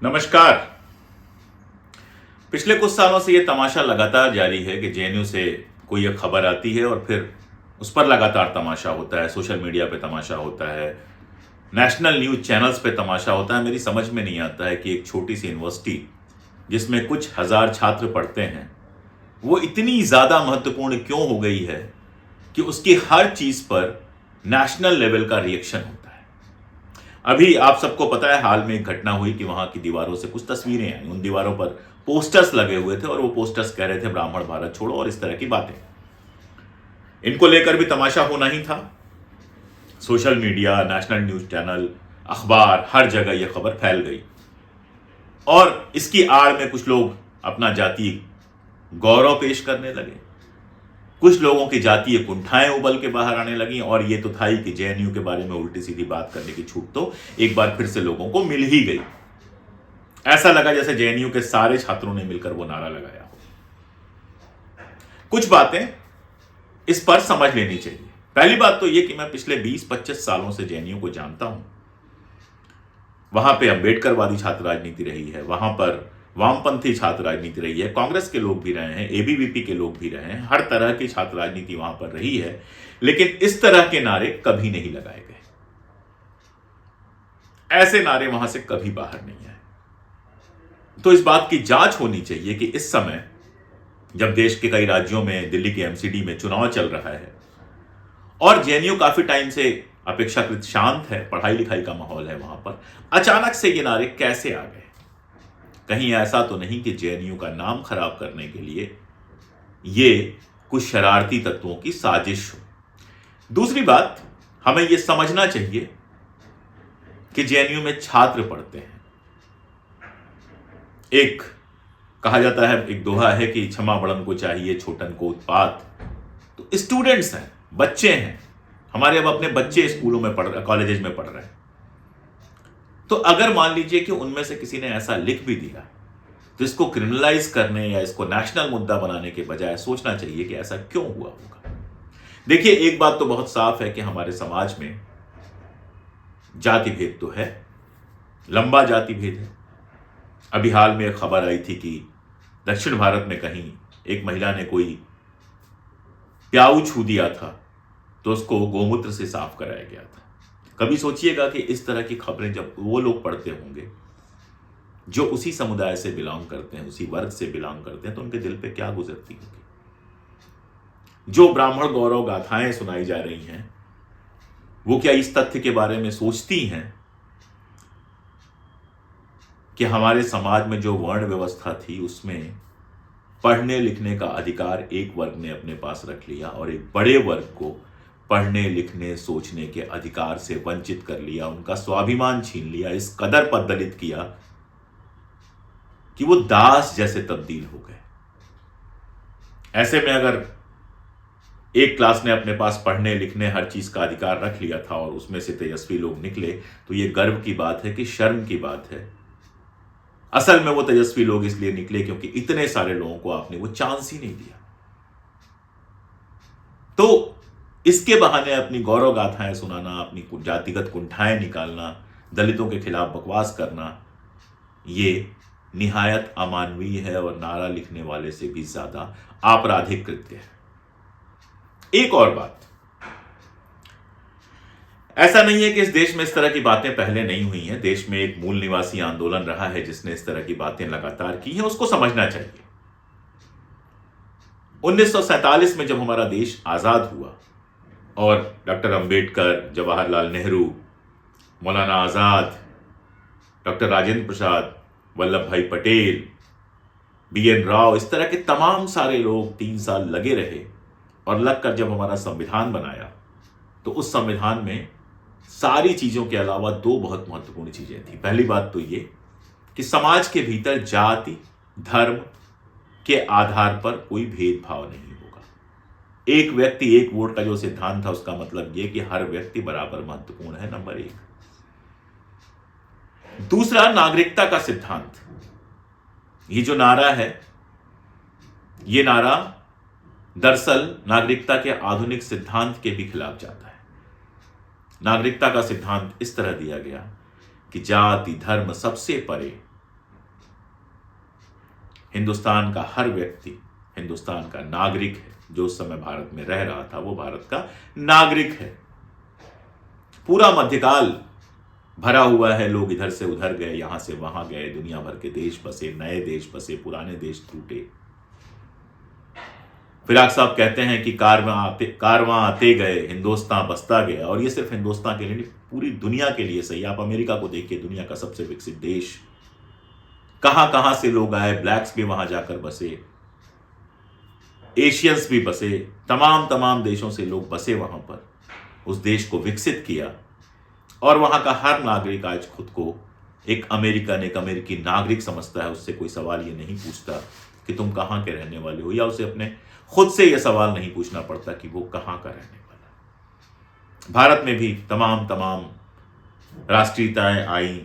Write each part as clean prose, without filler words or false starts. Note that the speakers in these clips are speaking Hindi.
नमस्कार। पिछले कुछ सालों से यह तमाशा लगातार जारी है कि जेएनयू से कोई एक खबर आती है और फिर उस पर लगातार तमाशा होता है। सोशल मीडिया पे तमाशा होता है, नेशनल न्यूज चैनल्स पे तमाशा होता है। मेरी समझ में नहीं आता है कि एक छोटी सी यूनिवर्सिटी जिसमें कुछ हजार छात्र पढ़ते हैं वो इतनी ज्यादा महत्वपूर्ण क्यों हो गई है कि उसकी हर चीज पर नेशनल लेवल का रिएक्शन होता है। अभी आप सबको पता है, हाल में एक घटना हुई कि वहां की दीवारों से कुछ तस्वीरें आई। उन दीवारों पर पोस्टर्स लगे हुए थे और वो पोस्टर्स कह रहे थे ब्राह्मण भारत छोड़ो और इस तरह की बातें। इनको लेकर भी तमाशा होना ही था। Social media, national news channel, अखबार, हर जगह यह खबर फैल गई और इसकी आड़ में कुछ लोग अपना जातीय गौरव पेश करने लगे। कुछ लोगों की जातीय कुंठाएं उबल के बाहर आने लगी और ये तो था ही कि जेएनयू के बारे में उल्टी सीधी बात करने की छूट तो एक बार फिर से लोगों को मिल ही गई। ऐसा लगा जैसे जेएनयू के सारे छात्रों ने मिलकर वो नारा लगाया हो। कुछ बातें इस पर समझ लेनी चाहिए। पहली बात तो ये कि मैं पिछले 20-25 सालों से जेएनयू को जानता हूं। वहां पे अंबेडकरवादी छात्र राजनीति रही है, वहां पर वामपंथी छात्र राजनीति रही है, कांग्रेस के लोग भी रहे हैं, एबीवीपी के लोग भी रहे हैं, हर तरह की छात्र राजनीति वहां पर रही है। लेकिन इस तरह के नारे कभी नहीं लगाए गए। ऐसे नारे वहां से कभी बाहर नहीं आए। तो इस बात की जांच होनी चाहिए कि इस समय जब देश के कई राज्यों में, दिल्ली के एमसीडी में चुनाव चल रहा है और जेएनयू काफी टाइम से अपेक्षाकृत शांत है, पढ़ाई लिखाई का माहौल है वहां पर, अचानक से ये नारे कैसे आ गए? कहीं ऐसा तो नहीं कि जेएनयू का नाम खराब करने के लिए ये कुछ शरारती तत्वों की साजिश हो? दूसरी बात, हमें यह समझना चाहिए कि जेएनयू में छात्र पढ़ते हैं। एक कहा जाता है, एक दोहा है कि क्षमा बड़न को चाहिए, छोटन को उत्पात। तो स्टूडेंट्स हैं, बच्चे हैं हमारे, अब अपने बच्चे स्कूलों में पढ़ रहे, कॉलेजेस में पढ़ रहे हैं। तो अगर मान लीजिए कि उनमें से किसी ने ऐसा लिख भी दिया तो इसको क्रिमिनलाइज करने या इसको नेशनल मुद्दा बनाने के बजाय सोचना चाहिए कि ऐसा क्यों हुआ होगा। देखिए, एक बात तो बहुत साफ है कि हमारे समाज में जाति भेद तो है, लंबा जाति भेद है। अभी हाल में एक खबर आई थी कि दक्षिण भारत में कहीं एक महिला ने कोई प्याऊ छू दिया था तो उसको गोमूत्र से साफ कराया गया था। कभी सोचिएगा कि इस तरह की खबरें जब वो लोग पढ़ते होंगे जो उसी समुदाय से बिलोंग करते हैं, उसी वर्ग से बिलोंग करते हैं, तो उनके दिल पे क्या गुजरती होगी। जो ब्राह्मण गौरव गाथाएं सुनाई जा रही हैं, वो क्या इस तथ्य के बारे में सोचती हैं कि हमारे समाज में जो वर्ण व्यवस्था थी उसमें पढ़ने लिखने का अधिकार एक वर्ग ने अपने पास रख लिया और एक बड़े वर्ग को पढ़ने लिखने सोचने के अधिकार से वंचित कर लिया, उनका स्वाभिमान छीन लिया, इस कदर पददलित किया कि वो दास जैसे तब्दील हो गए। ऐसे में अगर एक क्लास ने अपने पास पढ़ने लिखने हर चीज का अधिकार रख लिया था और उसमें से तेजस्वी लोग निकले, तो ये गर्व की बात है कि शर्म की बात है। असल में वो तेजस्वी लोग इसलिए निकले क्योंकि इतने सारे लोगों को आपने वो चांस ही नहीं दिया। तो इसके बहाने अपनी गौरव गाथाएं सुनाना, अपनी जातिगत कुंठाएं निकालना, दलितों के खिलाफ बकवास करना, ये निहायत अमानवीय है और नारा लिखने वाले से भी ज्यादा आपराधिक कृत्य है। एक और बात, ऐसा नहीं है कि इस देश में इस तरह की बातें पहले नहीं हुई हैं। देश में एक मूल निवासी आंदोलन रहा है जिसने इस तरह की बातें लगातार की हैं, उसको समझना चाहिए। 1947 में जब हमारा देश आजाद हुआ और डॉक्टर अंबेडकर, जवाहरलाल नेहरू, मौलाना आजाद, डॉक्टर राजेंद्र प्रसाद, वल्लभ भाई पटेल, बीएन राव, इस तरह के तमाम सारे लोग 3 साल लगे रहे और लगकर जब हमारा संविधान बनाया तो उस संविधान में सारी चीजों के अलावा 2 बहुत महत्वपूर्ण चीजें थी। पहली बात तो ये कि समाज के भीतर जाति धर्म के आधार पर कोई भेदभाव नहीं होगा। एक व्यक्ति एक वोट का जो सिद्धांत था, उसका मतलब यह कि हर व्यक्ति बराबर महत्वपूर्ण है, नंबर 1। दूसरा, नागरिकता का सिद्धांत। ये जो नारा है, ये नारा दरअसल नागरिकता के आधुनिक सिद्धांत के भी खिलाफ जाता है। नागरिकता का सिद्धांत इस तरह दिया गया कि जाति धर्म सबसे परे हिंदुस्तान का हर व्यक्ति हिंदुस्तान का नागरिक है। जो उस समय भारत में रह रहा था वो भारत का नागरिक है। पूरा मध्यकाल भरा हुआ है, लोग इधर से उधर गए, यहां से वहां गए, दुनिया भर के देश बसे, नए देश बसे, पुराने देश टूटे। फिराक साहब कहते हैं कि कारवां आते गए, हिंदुस्तान बसता गया। और ये सिर्फ हिंदुस्तान के लिए नहीं, पूरी दुनिया के लिए सही। आप अमेरिका को देखिए, दुनिया का सबसे विकसित देश, कहां कहां से लोग आए, ब्लैक्स भी वहां जाकर बसे, एशियंस भी बसे, तमाम देशों से लोग बसे वहां पर, उस देश को विकसित किया। और वहां का हर नागरिक आज खुद को एक अमेरिकन, एक अमेरिकी नागरिक समझता है। उससे कोई सवाल ये नहीं पूछता कि तुम कहां के रहने वाले हो, या उसे अपने खुद से यह सवाल नहीं पूछना पड़ता कि वो कहां का रहने वाला है। भारत में भी तमाम राष्ट्रीयताएं आई,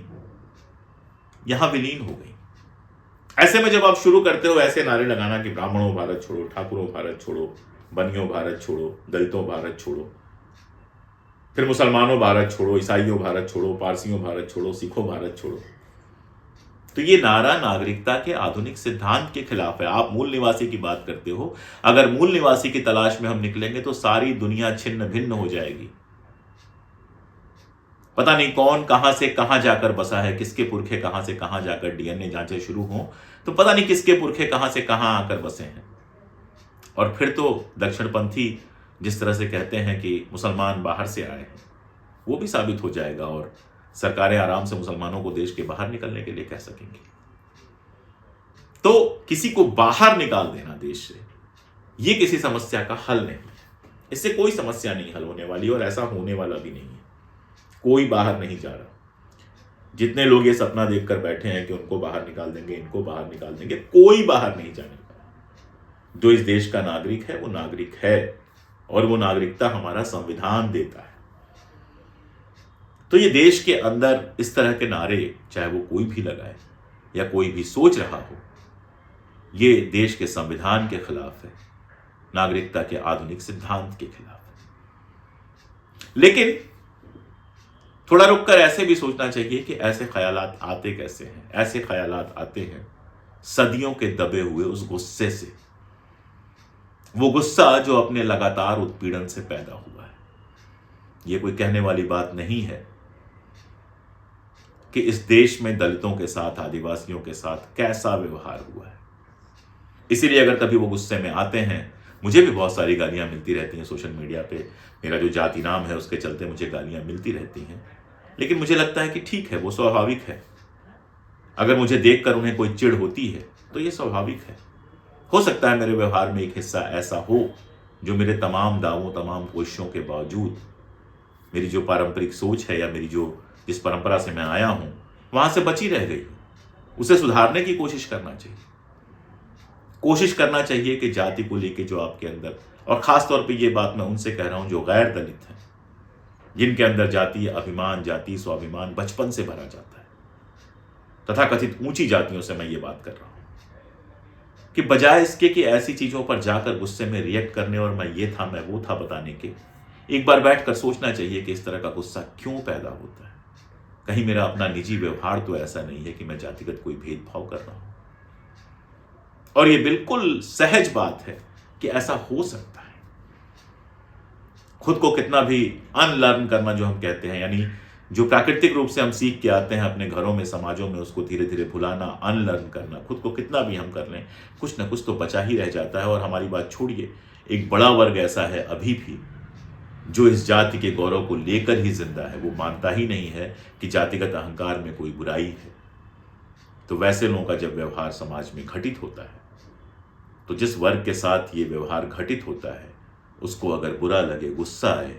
यहां विलीन हो गई। ऐसे में जब आप शुरू करते हो ऐसे नारे लगाना कि ब्राह्मणों भारत छोड़ो, ठाकुरों भारत छोड़ो, बनियों भारत छोड़ो, दलितों भारत छोड़ो, फिर मुसलमानों भारत छोड़ो, ईसाइयों भारत छोड़ो, पारसियों भारत छोड़ो, सिखों भारत छोड़ो, तो ये नारा नागरिकता के आधुनिक सिद्धांत के खिलाफ है। आप मूल निवासी की बात करते हो, अगर मूल निवासी की तलाश में हम निकलेंगे तो सारी दुनिया छिन्न भिन्न हो जाएगी। पता नहीं कौन कहां से कहां जाकर बसा है, किसके पुरखे कहां से कहां जाकर डीएनए जांचें शुरू हों तो पता नहीं किसके पुरखे कहां से कहां आकर बसे हैं। और फिर तो दक्षिणपंथी जिस तरह से कहते हैं कि मुसलमान बाहर से आए हैं, वो भी साबित हो जाएगा और सरकारें आराम से मुसलमानों को देश के बाहर निकलने के लिए कह सकेंगी। तो किसी को बाहर निकाल देना देश से, ये किसी समस्या का हल नहीं है। इससे कोई समस्या नहीं हल होने वाली और ऐसा होने वाला भी नहीं है। कोई बाहर नहीं जा रहा। जितने लोग ये सपना देखकर बैठे हैं कि उनको बाहर निकाल देंगे, इनको बाहर निकाल देंगे, कोई बाहर नहीं जाने वाला। जो इस देश का नागरिक है वो नागरिक है और वो नागरिकता हमारा संविधान देता है। तो ये देश के अंदर इस तरह के नारे, चाहे वो कोई भी लगाए या कोई भी सोच रहा हो, ये देश के संविधान के खिलाफ है, नागरिकता के आधुनिक सिद्धांत के खिलाफ है। लेकिन थोड़ा रुककर ऐसे भी सोचना चाहिए कि ऐसे ख्यालात आते कैसे हैं। ऐसे ख्यालात आते हैं सदियों के दबे हुए उस गुस्से से, वो गुस्सा जो अपने लगातार उत्पीड़न से पैदा हुआ है। ये कोई कहने वाली बात नहीं है कि इस देश में दलितों के साथ, आदिवासियों के साथ कैसा व्यवहार हुआ है। इसीलिए अगर कभी वो गुस्से में आते हैं, मुझे भी बहुत सारी गालियां मिलती रहती हैं सोशल मीडिया पे, मेरा जो जाति नाम है उसके चलते मुझे गालियां मिलती रहती हैं, लेकिन मुझे लगता है कि ठीक है, वो स्वाभाविक है। अगर मुझे देखकर उन्हें कोई चिढ़ होती है तो ये स्वाभाविक है। हो सकता है मेरे व्यवहार में एक हिस्सा ऐसा हो जो मेरे तमाम दावों, तमाम कोशिशों के बावजूद, मेरी जो पारंपरिक सोच है या मेरी जो जिस परंपरा से मैं आया हूं वहां से बची रह गई। उसे सुधारने की कोशिश करना चाहिए। कोशिश करना चाहिए कि जाति को लेके जो आपके अंदर, और खास तौर पे ये बात मैं उनसे कह रहा हूं जो गैर दलित हैं, जिनके अंदर जातीय अभिमान, जातीय स्वाभिमान बचपन से भरा जाता है, तथाकथित ऊंची जातियों से मैं ये बात कर रहा हूं, कि बजाय इसके कि ऐसी चीजों पर जाकर गुस्से में रिएक्ट करने और मैं ये था, मैं वो था बताने के, एक बार बैठकर सोचना चाहिए कि इस तरह का गुस्सा क्यों पैदा होता है। कहीं मेरा अपना निजी व्यवहार तो ऐसा नहीं है कि मैं जातिगत कोई भेदभाव कर रहा हूं। और ये बिल्कुल सहज बात है कि ऐसा हो सकता है। खुद को कितना भी अनलर्न करना जो हम कहते हैं, यानी जो प्राकृतिक रूप से हम सीख के आते हैं अपने घरों में, समाजों में, उसको धीरे धीरे भुलाना, अनलर्न करना, खुद को कितना भी हम कर लें, कुछ ना कुछ तो बचा ही रह जाता है। और हमारी बात छोड़िए, एक बड़ा वर्ग ऐसा है अभी भी जो इस जाति के गौरव को लेकर ही जिंदा है। वो मानता ही नहीं है कि जातिगत अहंकार में कोई बुराई है। तो वैसे लोगों का जब व्यवहार समाज में घटित होता है, तो जिस वर्ग के साथ ये व्यवहार घटित होता है, उसको अगर बुरा लगे, गुस्सा आए,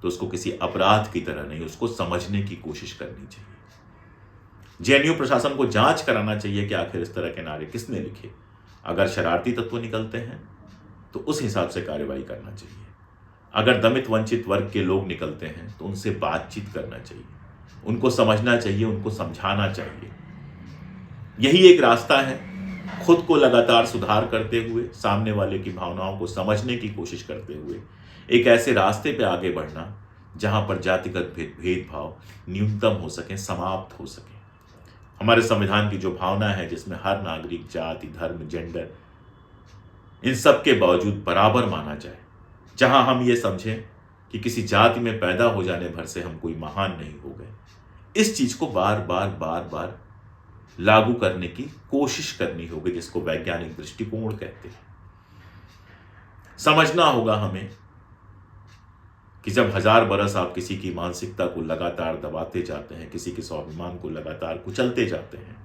तो उसको किसी अपराध की तरह नहीं, उसको समझने की कोशिश करनी चाहिए। जेएनयू प्रशासन को जांच कराना चाहिए कि आखिर इस तरह के नारे किसने लिखे। अगर शरारती तत्व निकलते हैं तो उस हिसाब से कार्रवाई करना चाहिए। अगर दमित वंचित वर्ग के लोग निकलते हैं तो उनसे बातचीत करना चाहिए, उनको समझना चाहिए, उनको समझाना चाहिए। यही एक रास्ता है, खुद को लगातार सुधार करते हुए, सामने वाले की भावनाओं को समझने की कोशिश करते हुए एक ऐसे रास्ते पे आगे बढ़ना जहां पर जातिगत भेदभाव न्यूनतम हो सके, समाप्त हो सके। हमारे संविधान की जो भावना है जिसमें हर नागरिक जाति, धर्म, जेंडर इन सब के बावजूद बराबर माना जाए, जहां हम ये समझें कि किसी जाति में पैदा हो जाने भर से हम कोई महान नहीं हो गए। इस चीज को बार बार लागू करने की कोशिश करनी होगी, जिसको वैज्ञानिक दृष्टिकोण कहते हैं। समझना होगा हमें कि जब 1000 बरस आप किसी की मानसिकता को लगातार दबाते जाते हैं, किसी के स्वाभिमान को लगातार कुचलते जाते हैं,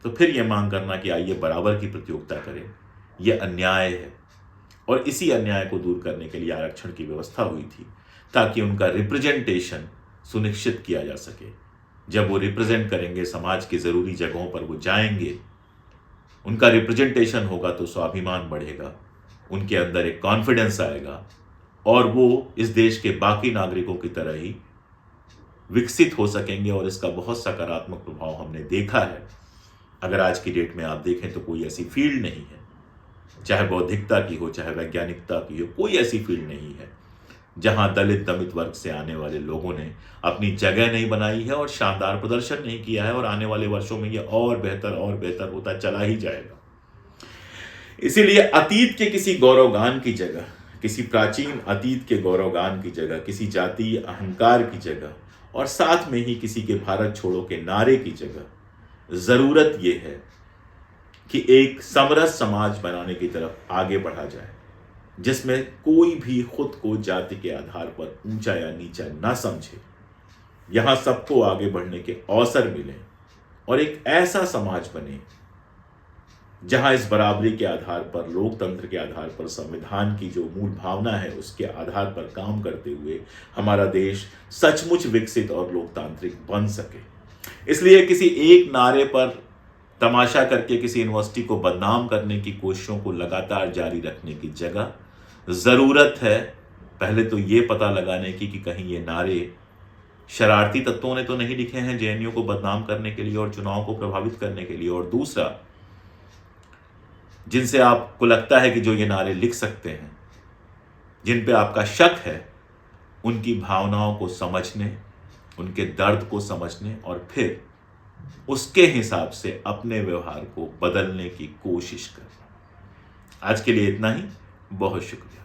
तो फिर यह मांग करना कि आइए बराबर की प्रतियोगिता करें, यह अन्याय है। और इसी अन्याय को दूर करने के लिए आरक्षण की व्यवस्था हुई थी, ताकि उनका रिप्रेजेंटेशन सुनिश्चित किया जा सके। जब वो रिप्रेजेंट करेंगे, समाज की जरूरी जगहों पर वो जाएंगे, उनका रिप्रेजेंटेशन होगा तो स्वाभिमान बढ़ेगा, उनके अंदर एक कॉन्फिडेंस आएगा और वो इस देश के बाकी नागरिकों की तरह ही विकसित हो सकेंगे। और इसका बहुत सकारात्मक प्रभाव हमने देखा है। अगर आज की डेट में आप देखें तो कोई ऐसी फील्ड नहीं है, चाहे बौद्धिकता की हो, चाहे वैज्ञानिकता की हो, कोई ऐसी फील्ड नहीं है जहां दलित दमित वर्ग से आने वाले लोगों ने अपनी जगह नहीं बनाई है और शानदार प्रदर्शन नहीं किया है। और आने वाले वर्षों में यह और बेहतर होता चला ही जाएगा। इसीलिए अतीत के किसी गौरवगान की जगह, किसी प्राचीन अतीत के गौरवगान की जगह, किसी जातीय अहंकार की जगह और साथ में ही किसी के भारत छोड़ो के नारे की जगह जरूरत यह है कि एक समरस समाज बनाने की तरफ आगे बढ़ा जाए, जिसमें कोई भी खुद को जाति के आधार पर ऊंचा या नीचा ना समझे। यहां सबको आगे बढ़ने के अवसर मिले और एक ऐसा समाज बने जहां इस बराबरी के आधार पर, लोकतंत्र के आधार पर, संविधान की जो मूल भावना है उसके आधार पर काम करते हुए हमारा देश सचमुच विकसित और लोकतांत्रिक बन सके। इसलिए किसी एक नारे पर तमाशा करके किसी यूनिवर्सिटी को बदनाम करने की कोशिशों को लगातार जारी रखने की जगह जरूरत है पहले तो ये पता लगाने की कि कहीं ये नारे शरारती तत्वों ने तो नहीं लिखे हैं जेएनयू को बदनाम करने के लिए और चुनाव को प्रभावित करने के लिए। और दूसरा, जिनसे आपको लगता है कि जो ये नारे लिख सकते हैं, जिन पे आपका शक है, उनकी भावनाओं को समझने, उनके दर्द को समझने और फिर उसके हिसाब से अपने व्यवहार को बदलने की कोशिश करना। आज के लिए इतना ही। बहुत शुक्रिया।